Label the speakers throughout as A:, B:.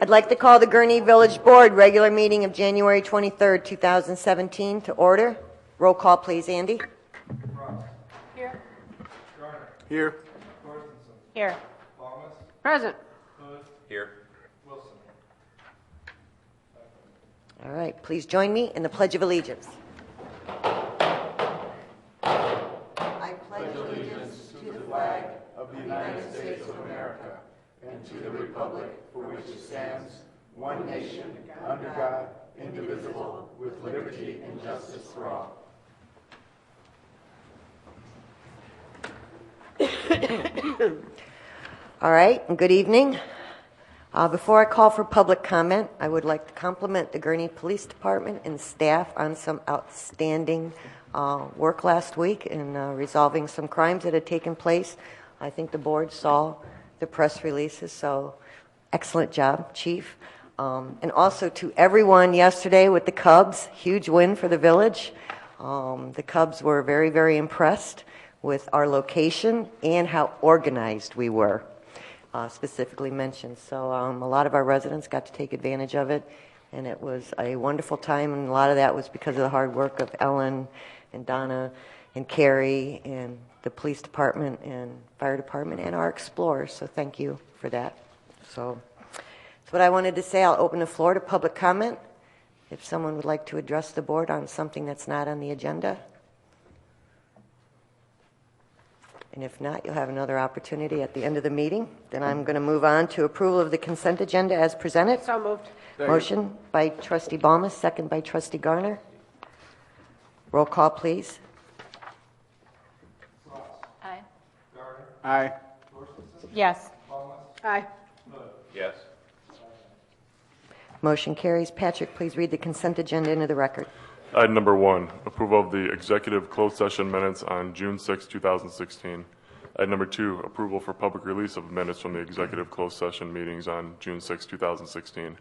A: I'd like to call the Gurnee Village Board regular meeting of January 23rd, 2017 to order. Roll call, please, Andy.
B: Here.
C: Here.
B: Here. Present.
C: Here.
A: All right, please join me in the Pledge of Allegiance. I pledge allegiance to the flag
C: Of the United States of America and to the republic for which it stands, one nation, under God, indivisible, with liberty and justice for all.
A: All right, and good evening. Before I call for public comment, I would like to compliment the Gurnee Police Department and staff on some outstanding work last week in resolving some crimes that had taken place. I think the board saw the press releases, so excellent job, Chief. And also to everyone yesterday with the Cubs, huge win for the village. The Cubs were very, very impressed with our location and how organized we were. Specifically mentioned. So a lot of our residents got to take advantage of it, and it was a wonderful time, and a lot of that was because of the hard work of Ellen and Donna and Carrie and the police department and fire department and our explorers. So thank you for that. So that's what I wanted to say. I'll open the floor to public comment. If someone would like to address the board on something that's not on the agenda. And if not, you'll have another opportunity at the end of the meeting. Then I'm going to move on to approval of the consent agenda as presented.
B: So moved.
A: Motion by Trustee Balmas, second by Trustee Garner. Roll call, please.
B: Aye.
C: Aye.
B: Yes. Aye.
C: Yes.
A: Motion carries. Patrick, please read the consent agenda into the record.
D: Item number 1, approval of the executive closed session minutes on June 6, 2016. Item number 2, approval for public release of minutes from the executive closed session meetings on June 6, 2016.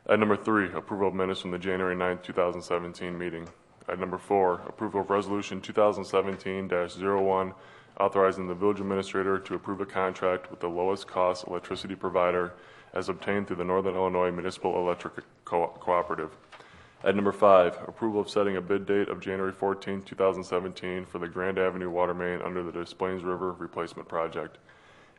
D: Item number 3, approval of minutes from the January 9, 2017 meeting. Item number 4, approval of resolution 2017-01, authorizing the village administrator to approve a contract with the lowest cost electricity provider as obtained through the Northern Illinois Municipal Electric Cooperative. Item number 5, approval of setting a bid date of January 14, 2017 for the Grand Avenue water main under the Des Plaines River replacement project.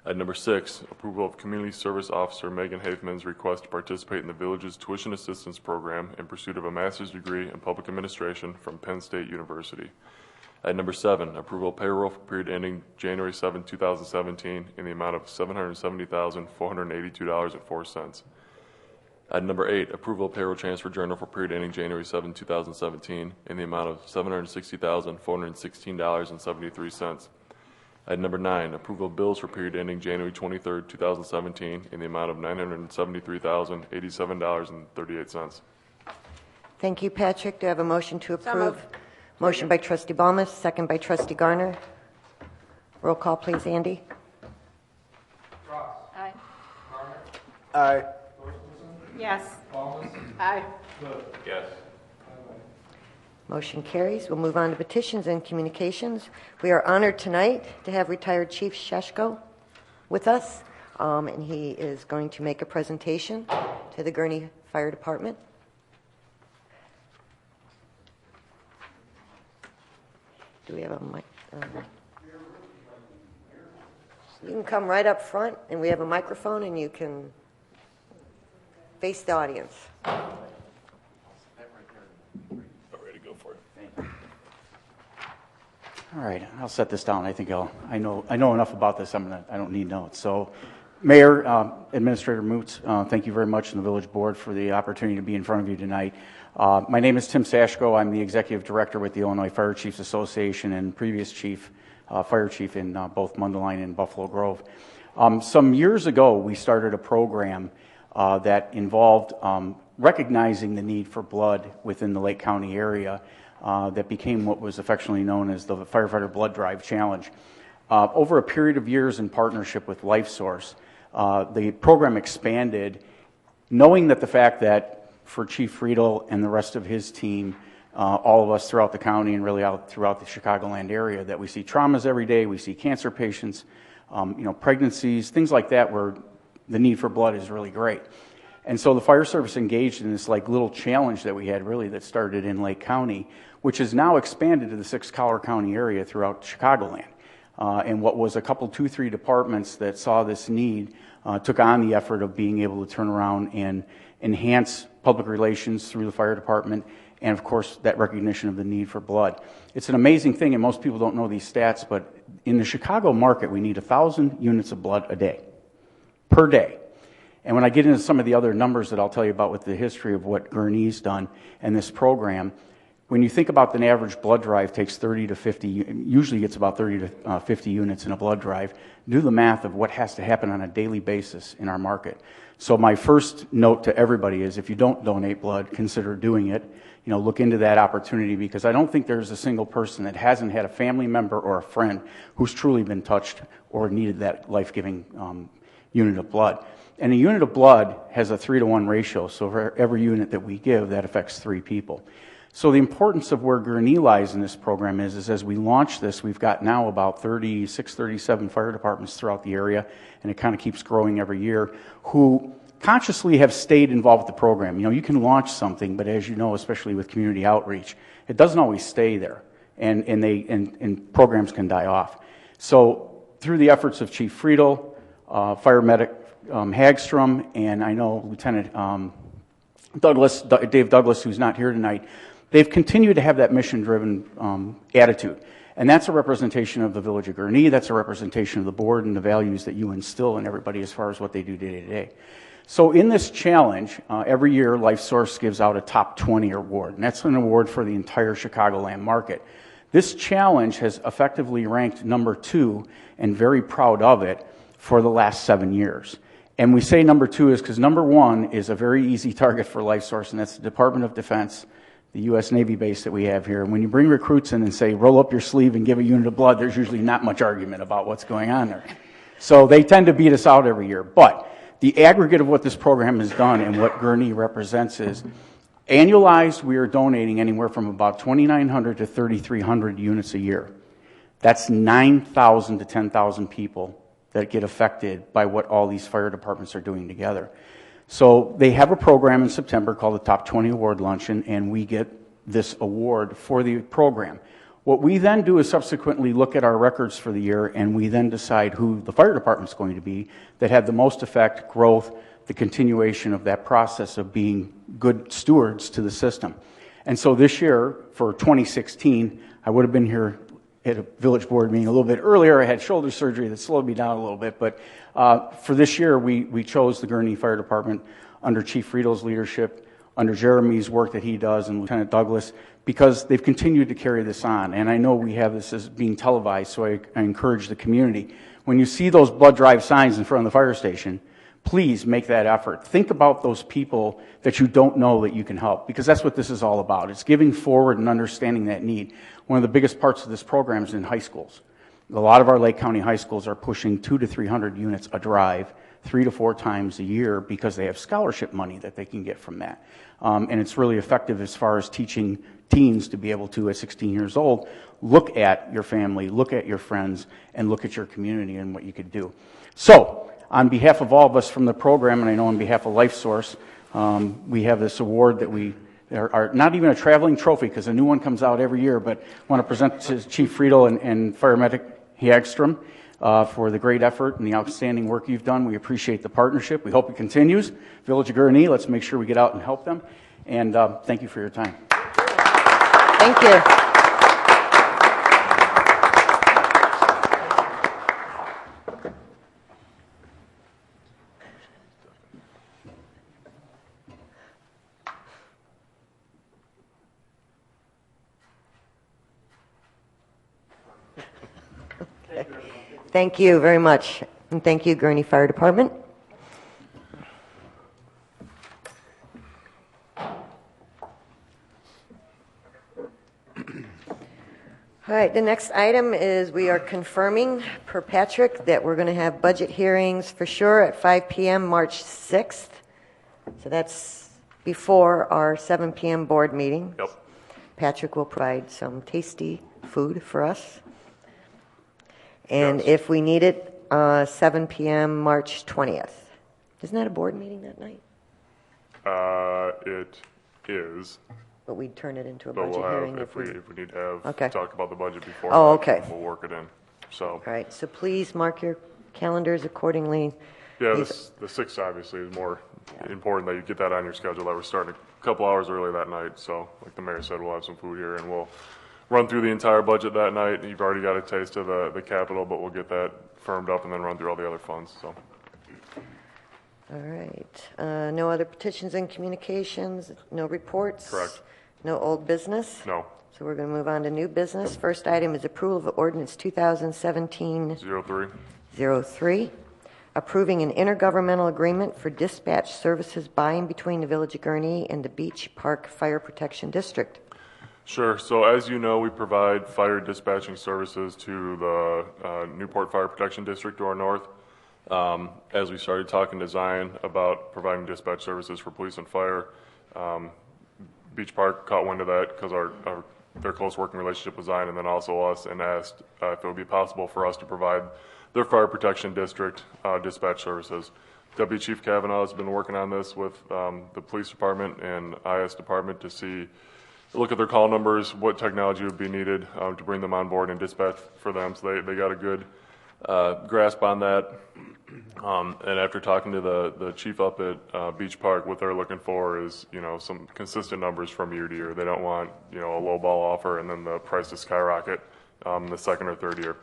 D: Item number 6, approval of Community Service Officer Megan Hafman's request to participate in the village's tuition assistance program in pursuit of a master's degree in public administration from Penn State University. Item number 7, approval of payroll for period ending January 7, 2017 in the amount of $770,482.04. Item number 8, approval of payroll transfer journal for period ending January 7, 2017 in the amount of $760,416.73. Item number 9, approval of bills for period ending January 23, 2017 in the amount of $973,087.38.
A: Thank you, Patrick. Do I have a motion to approve?
B: So moved.
A: Motion by Trustee Balmas, second by Trustee Garner. Roll call, please, Andy.
B: Aye.
C: Aye.
B: Yes. Aye.
C: Yes.
A: Motion carries. We'll move on to petitions and communications. We are honored tonight to have retired Chief Sheshko with us, and he is going to make a presentation to the Gurnee Fire Department. Do we have a mic? You can come right up front, and we have a microphone, and you can face the audience.
D: Ready to go for it.
E: All right, I'll set this down. I think I know enough about this. I don't need notes. So, Mayor, Administrator Moots, thank you very much, and the Village Board for the opportunity to be in front of you tonight. My name is Tim Sashko. I'm the Executive Director with the Illinois Fire Chiefs Association and previous Fire Chief in both Mundelein and Buffalo Grove. Some years ago, we started a program that involved recognizing the need for blood within the Lake County area that became what was affectionately known as the Firefighter Blood Drive Challenge. Over a period of years in partnership with LifeSource, the program expanded, knowing that the fact that for Chief Friedel and the rest of his team, all of us throughout the county and really out throughout the Chicagoland area, that we see traumas every day, we see cancer patients, pregnancies, things like that where the need for blood is really great. And so the fire service engaged in this like little challenge that we had really that started in Lake County, which has now expanded to the 6 Collier County area throughout Chicagoland. And what was a couple, 2, 3 departments that saw this need took on the effort of being able to turn around and enhance public relations through the fire department, and of course that recognition of the need for blood. It's an amazing thing, and most people don't know these stats, but in the Chicago market we need 1,000 units of blood a day, per day. And when I get into some of the other numbers that I'll tell you about with the history of what Gurnee's done and this program, when you think about the average blood drive takes 30 to 50, usually gets about 30 to 50 units in a blood drive, do the math of what has to happen on a daily basis in our market. So my first note to everybody is if you don't donate blood, consider doing it. Look into that opportunity, because I don't think there's a single person that hasn't had a family member or a friend who's truly been touched or needed that life-giving unit of blood. And a unit of blood has a 3-to-1 ratio, so for every unit that we give, that affects 3 people. So the importance of where Gurnee lies in this program is as we launch this, we've got now about 36, 37 fire departments throughout the area, and it kind of keeps growing every year, who consciously have stayed involved with the program. You can launch something, but as you know, especially with community outreach, it doesn't always stay there, and programs can die off. So through the efforts of Chief Friedel, Fire Medic Hagstrom, and I know Lieutenant Dave Douglas, who's not here tonight, they've continued to have that mission-driven attitude. And that's a representation of the Village of Gurnee. That's a representation of the board and the values that you instill in everybody as far as what they do day to day. So in this challenge, every year LifeSource gives out a top 20 award, and that's an award for the entire Chicagoland market. This challenge has effectively ranked number 2, and very proud of it, for the last 7 years. And we say number 2 is because number 1 is a very easy target for LifeSource, and that's the Department of Defense, the U.S. Navy base that we have here. And when you bring recruits in and say, roll up your sleeve and give a unit of blood, there's usually not much argument about what's going on there. So they tend to beat us out every year. But the aggregate of what this program has done and what Gurnee represents is, annualized, we are donating anywhere from about 2,900 to 3,300 units a year. That's 9,000 to 10,000 people that get affected by what all these fire departments are doing together. So they have a program in September called the Top 20 Award Luncheon, and we get this award for the program. What we then do is subsequently look at our records for the year, and we then decide who the fire department's going to be that had the most effect, growth, the continuation of that process of being good stewards to the system. And so this year, for 2016, I would have been here at a village board meeting a little bit earlier. I had shoulder surgery that slowed me down a little bit, but for this year, we chose the Gurnee Fire Department under Chief Friedel's leadership, under Jeremy's work that he does, and Lieutenant Douglas, because they've continued to carry this on. And I know we have this as being televised, so I encourage the community. When you see those blood drive signs in front of the fire station, please make that effort. Think about those people that you don't know that you can help, because that's what this is all about. It's giving forward and understanding that need. One of the biggest parts of this program is in high schools. A lot of our Lake County high schools are pushing 200 to 300 units a drive 3 to 4 times a year because they have scholarship money that they can get from that. And it's really effective as far as teaching teens to be able to, at 16 years old, look at your family, look at your friends, and look at your community and what you could do. So, on behalf of all of us from the program, and I know on behalf of LifeSource, we have this award that we are not even a traveling trophy because a new one comes out every year, but I want to present to Chief Friedel and Fire Medic Hagstrom for the great effort and the outstanding work you've done. We appreciate the partnership. We hope it continues. Village of Gurnee, let's make sure we get out and help them. And thank you for your time.
A: Thank you. Thank you very much. And thank you, Gurnee Fire Department. All right, the next item is we are confirming per Patrick that we're going to have budget hearings for sure at 5 p.m. March 6th. So that's before our 7 p.m. board meeting.
D: Yep.
A: Patrick will provide some tasty food for us. And
D: Yes.
A: if we need it, 7 p.m. March 20th. Isn't that a board meeting that night?
D: It is,
A: But we'd turn it into a
D: but
A: budget
D: we'll
A: hearing
D: have, if we need to have,
A: Okay.
D: talk about the budget before.
A: Oh,
D: that,
A: okay.
D: We'll work it in, so.
A: All right, so please mark your calendars accordingly.
D: Yeah,
A: These-
D: the 6th obviously is more important that you get that on your schedule, that we're starting a couple hours early that night. So like the mayor said, we'll have some food here and we'll run through the entire budget that night. You've already got a taste of the capital, but we'll get that firmed up and then run through all the other funds, so.
A: All right, no other petitions and communications, no reports?
D: Correct.
A: No old business?
D: No,
A: So we're going to move on to new business. First item is approval of ordinance 2017-03,
D: 03.
A: approving an intergovernmental agreement for dispatch services by and between the Village of Gurnee and the Beach Park Fire Protection District.
D: Sure. So as you know, we provide fire dispatching services to the Newport Fire Protection District to our north. As we started talking to Zion about providing dispatch services for police and fire, Beach Park caught wind of that because their close working relationship with Zion and then also us, and asked if it would be possible for us to provide their fire protection district dispatch services. Deputy Chief Kavanaugh has been working on this with the police department and IS department to look at their call numbers, what technology would be needed to bring them on board and dispatch for them. So they got a good grasp on that. And after talking to the chief up at Beach Park, what they're looking for is, some consistent numbers from year to year. They don't want, a low ball offer and then the price to skyrocket the second or third year.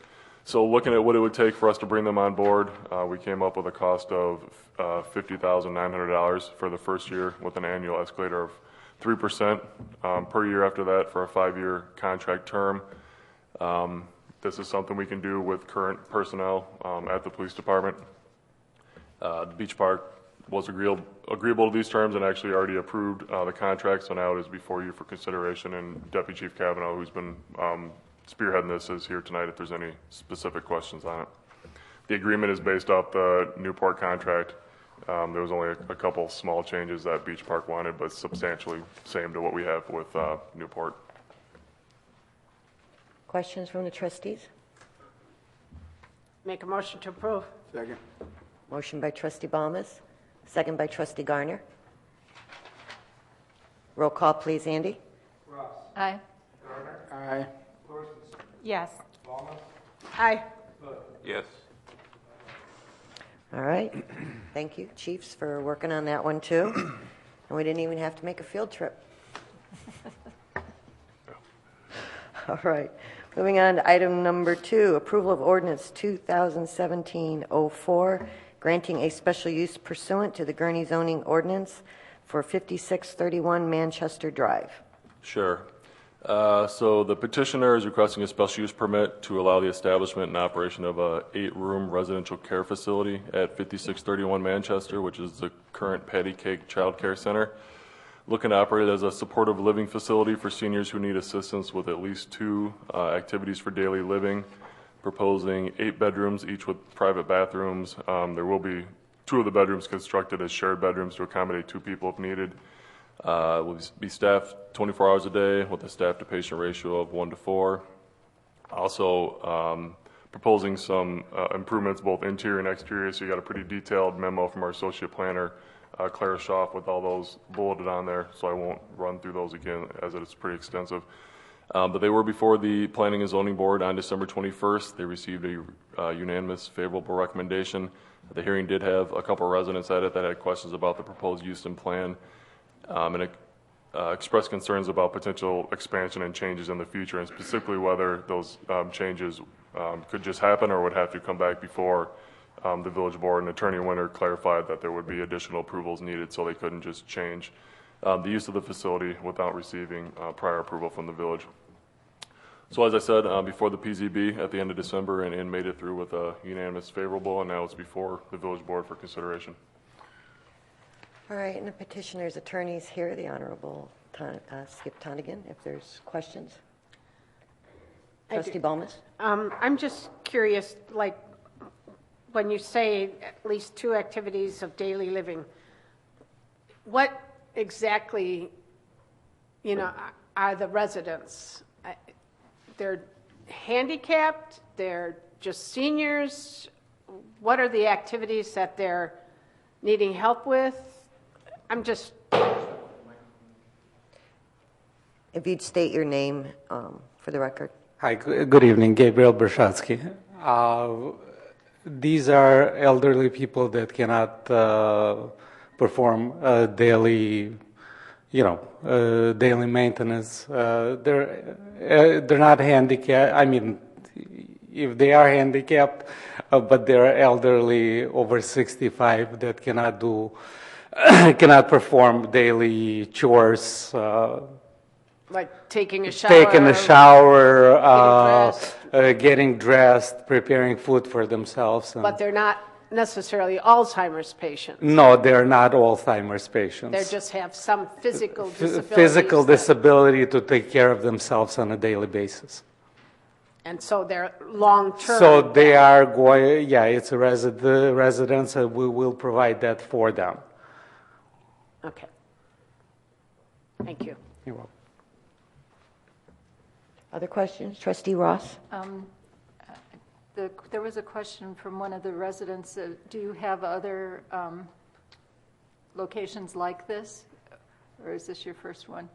D: So looking at what it would take for us to bring them on board, we came up with a cost of $50,900 for the first year with an annual escalator of 3% per year after that for a 5-year contract term. This is something we can do with current personnel at the police department. The Beach Park was agreeable to these terms and actually already approved the contract, so now it is before you for consideration, and Deputy Chief Kavanaugh, who's been spearheading this, is here tonight if there's any specific questions on it. The agreement is based off the Newport contract. There was only a couple small changes that Beach Park wanted, but substantially same to what we have with Newport.
A: Questions from the trustees?
B: Make a motion to approve.
C: Second.
A: Motion by trustee Balmas, second by trustee Garner. Roll call, please, Andy.
B: Aye.
C: Aye.
B: Yes. Aye.
C: Yes.
A: All right. Thank you, chiefs, for working on that one, too. And we didn't even have to make a field trip. All right. Moving on to item number 2, approval of ordinance 2017-04, granting a special use pursuant to the Gurnee zoning ordinance for 5631 Manchester Drive.
D: Sure. So the petitioner is requesting a special use permit to allow the establishment and operation of a 8-room residential care facility at 5631 Manchester, which is the current Patty Cake Child Care Center. Looking to operate as a supportive living facility for seniors who need assistance with at least 2 activities for daily living. Proposing 8 bedrooms, each with private bathrooms. There will be 2 of the bedrooms constructed as shared bedrooms to accommodate 2 people if needed. Will be staffed 24 hours a day with a staff-to-patient ratio of 1:4. Also, proposing some improvements both interior and exterior. So you got a pretty detailed memo from our associate planner, Clara Schaff, with all those bulleted on there. So I won't run through those again as it's pretty extensive. But they were before the Planning and Zoning Board on December 21st. They received a unanimous favorable recommendation. The hearing did have a couple of residents at it that had questions about the proposed use and plan. And expressed concerns about potential expansion and changes in the future, and specifically whether those changes could just happen or would have to come back before the village board. And Attorney Winter clarified that there would be additional approvals needed, so they couldn't just change the use of the facility without receiving prior approval from the village. So as I said, before the PZB at the end of December, and made it through with a unanimous favorable, and now it's before the village board for consideration.
A: All right, and the petitioner's attorney's here, the Honorable Skip Tonigan, if there's questions. Trustee Balmas?
B: I'm just curious, like, when you say at least 2 activities of daily living, what exactly, are the residents? They're handicapped? They're just seniors? What are the activities that they're needing help with? I'm just
A: If you'd state your name for the record.
F: Hi, good evening. Gabriel Bershatsky. These are elderly people that cannot perform daily, daily maintenance. They're not handicapped. I mean, if they are handicapped, but they're elderly over 65 that cannot do, cannot perform daily chores.
B: Like taking a shower?
F: Taking a shower,
B: getting dressed.
F: getting dressed, preparing food for themselves.
B: But they're not necessarily Alzheimer's patients.
F: No, they're not Alzheimer's patients.
B: They just have some physical disabilities.
F: Physical disability to take care of themselves on a daily basis.
B: And so they're long-term.
F: So they are going, it's a residence, and we will provide that for them.
B: Okay. Thank you.
F: You're welcome.
A: Other questions? Trustee Ross?
G: There was a question from one of the residents. Do you have other locations like this, or is this your first one?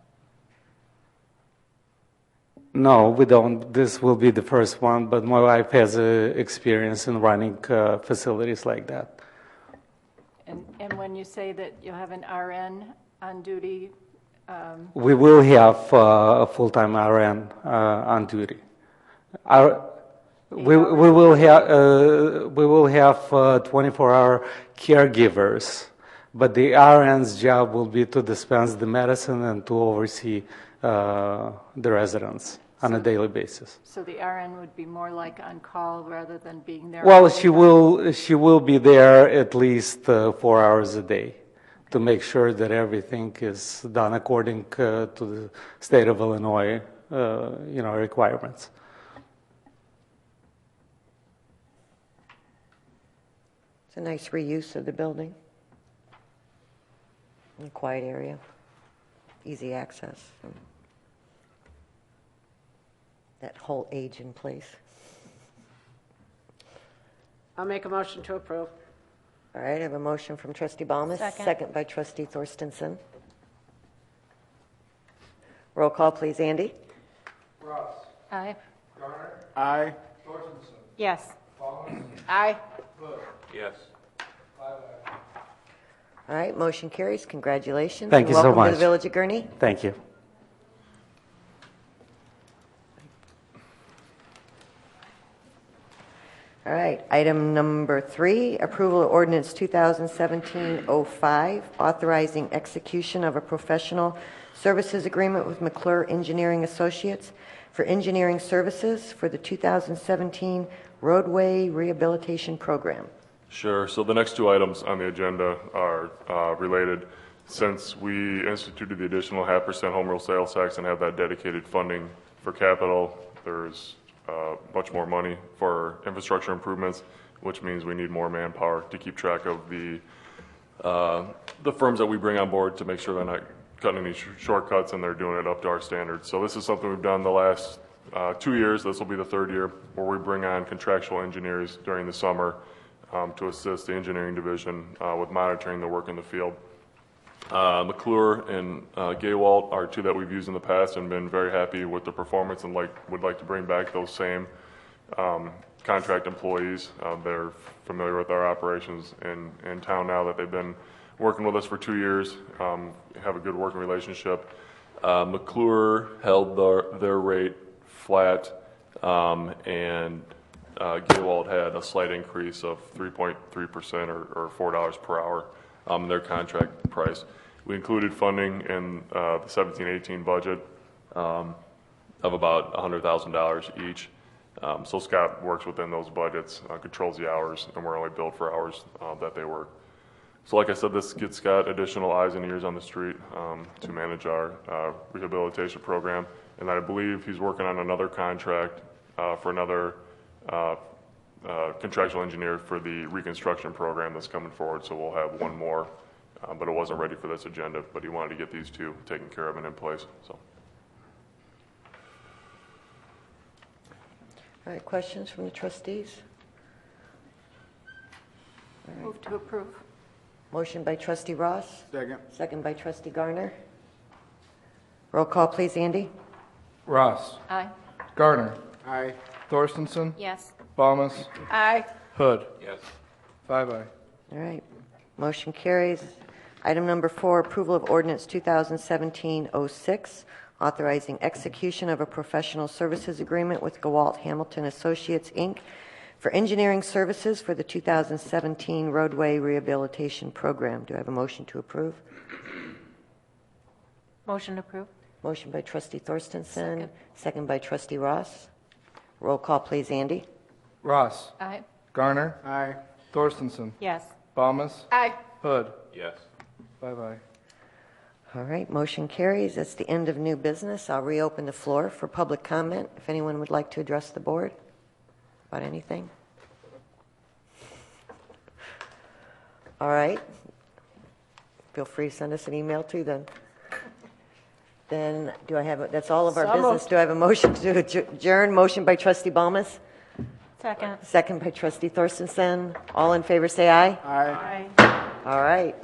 F: No, we don't. This will be the first one, but my wife has experience in running facilities like that.
G: And when you say that you'll have an RN on duty,
F: we will have a full-time RN on duty. We will have 24-hour caregivers, but the RN's job will be to dispense the medicine and to oversee the residents on a daily basis.
G: so the RN would be more like on call rather than being there?
F: Well,
G: all the time?
F: she will be there at least 4 hours a day to make sure that everything is done according to the state of Illinois, requirements.
A: It's a nice reuse of the building. In a quiet area, easy access. That whole age in place.
B: I'll make a motion to approve.
A: All right, I have a motion from Trustee Balmas, second by Trustee Thorstensen. Roll call, please, Andy.
C: Ross.
G: Aye.
C: Garner.
E: Aye.
C: Thorstensen.
B: Yes.
C: Ballmer.
B: Aye.
C: Hood.
D: Yes.
C: 5 ayes.
A: All right, motion carries. Congratulations.
F: Thank
A: and
F: you so
A: welcome to
F: much.
A: the Village of Gurnee.
F: Thank you.
A: All right, item number 3, approval of ordinance 2017-05, authorizing execution of a professional services agreement with McClure Engineering Associates for engineering services for the 2017 roadway rehabilitation program.
D: Sure. So the next two items on the agenda are related. Since we instituted the additional 0.5% home rule sales tax and have that dedicated funding for capital, there's much more money for infrastructure improvements, which means we need more manpower to keep track of the firms that we bring on board to make sure they're not cutting any shortcuts and they're doing it up to our standards. So this is something we've done the last 2 years. This will be the 3rd year where we bring on contractual engineers during the summer to assist the engineering division with monitoring the work in the field. McClure and Gaywalt are 2 that we've used in the past and been very happy with the performance and would like to bring back those same contract employees. They're familiar with our operations in town now that they've been working with us for 2 years, have a good working relationship. McClure held their rate flat, and Gaywalt had a slight increase of 3.3% or $4 per hour in their contract price. We included funding in the 17-18 budget of about $100,000 each. So Scott works within those budgets, controls the hours, and we're only billed for hours that they work. So like I said, this gets Scott additional eyes and ears on the street to manage our rehabilitation program. And I believe he's working on another contract for another contractual engineer for the reconstruction program that's coming forward. So we'll have one more, but it wasn't ready for this agenda, but he wanted to get these 2 taken care of and in place. So.
A: All right, questions from the trustees?
G: Move to approve.
A: Motion by Trustee Ross,
E: Second.
A: second by Trustee Garner. Roll call, please, Andy.
C: Ross.
G: Aye.
C: Garner. Aye. Thorstensen.
G: Yes.
C: Balmas.
B: Aye.
C: Hood. Yes. 5 aye.
A: All right. Motion carries. Item number 4, approval of ordinance 2017-06, authorizing execution of a professional services agreement with Gawalt Hamilton Associates, Inc. for engineering services for the 2017 roadway rehabilitation program. Do I have a motion to approve?
G: Motion approved.
A: Motion by trustee Thorstensen,
G: Second.
A: second by trustee Ross. Roll call, please, Andy.
C: Ross.
G: Aye.
C: Garner. Aye. Thorstensen.
G: Yes.
C: Balmas.
B: Aye.
C: Hood. Yes. 5 aye.
A: All right, motion carries. That's the end of new business. I'll reopen the floor for public comment if anyone would like to address the board about anything. All right. Feel free to send us an email too then. Then do I have, that's all of our
B: So
A: business.
B: moved.
A: Do I have a motion to adjourn? Motion by trustee Balmas,
G: Second.
A: second by trustee Thorstensen. All in favor say aye.
B: Aye.
A: All right.